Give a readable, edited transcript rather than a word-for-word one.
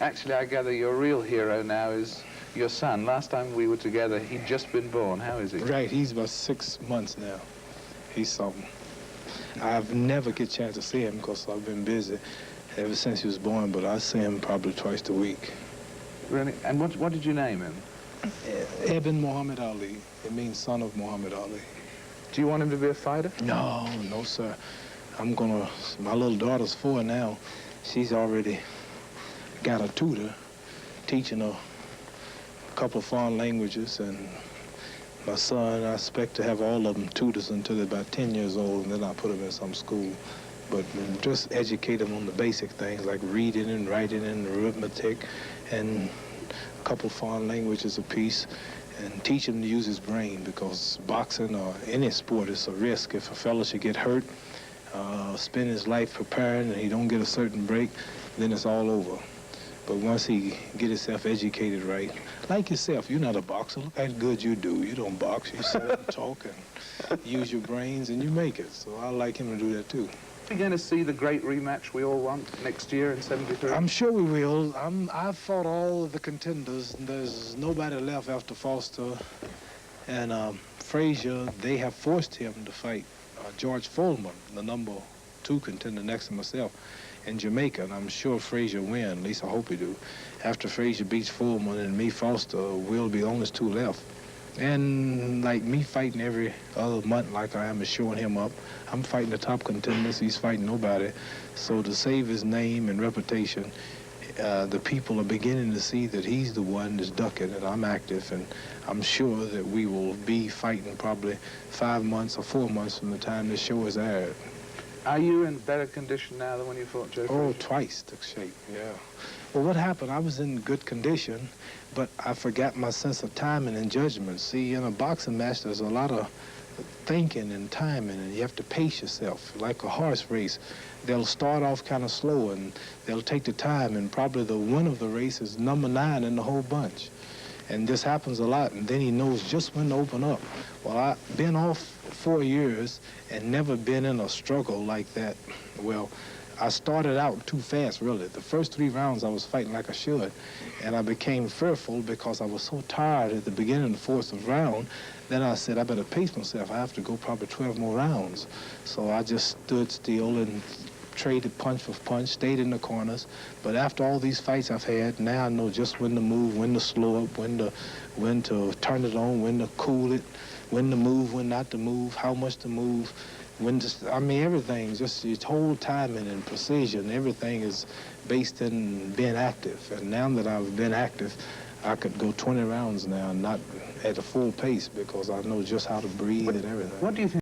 Actually, I gather your real hero now is your son. Last time we were together, he'd just been born. How is he? Right, he's about 6 months now. He's something. I've never get a chance to see him because I've been busy ever since he was born, but I see him probably twice a week. Really? And what did you name him? Ibn Muhammad Ali. It means son of Muhammad Ali. Do you want him to be a fighter? No, no, sir. My little daughter's 4 now. She's already got a tutor teaching her a couple of foreign languages, and my son, I expect to have all of them tutors until they're about 10 years old, and then I'll put them in some school. But just educate them on the basic things like reading and writing and arithmetic and a couple of foreign languages apiece, and teach him to use his brain, because boxing or any sport is a risk. If a fella should get hurt, spend his life preparing, and he don't get a certain break, then it's all over. But once he get himself educated right, like yourself, you're not a boxer. Look how good you do. You don't box. You sit and talk and use your brains, and you make it. So I like him to do that, too. Are we going to see the great rematch we all want next year in '73? I'm sure we will. I've fought all of the contenders. There's nobody left after Foster and Frazier. They have forced him to fight George Foreman, the #2 contender next to myself, in Jamaica, and I'm sure Frazier win. At least I hope he do. After Frazier beats Foreman and me, Foster, we'll be the only 2 left. And like me fighting every other month like I am is showing him up. I'm fighting the top contenders. He's fighting nobody. So to save his name and reputation, the people are beginning to see that he's the one that's ducking and I'm active, and I'm sure that we will be fighting probably 5 months or 4 months from the time this show is aired. Are you in better condition now than when you fought Joe Frazier? Oh, twice took shape, yeah. Well, what happened, I was in good condition, but I forgot my sense of timing and judgment. See, in a boxing match, there's a lot of thinking and timing, and you have to pace yourself, like a horse race. They'll start off kind of slow, and they'll take the time, and probably the winner of the race is number 9 in the whole bunch. And this happens a lot, and then he knows just when to open up. Well, I've been off 4 years and never been in a struggle like that. Well, I started out too fast, really. The first 3 rounds, I was fighting like I should, and I became fearful because I was so tired at the beginning of the 4th round. Then I said, I better pace myself. I have to go probably 12 more rounds. So I just stood still and traded punch for punch, stayed in the corners. But after all these fights I've had, now I know just when to move, when to slow up, when to turn it on, when to cool it, when to move, when not to move, how much to move. I mean, everything, just your whole timing and precision, everything is based in being active. And now that I've been active, I could go 20 rounds now, not at a full pace, because I know just how to breathe and everything. What do you think?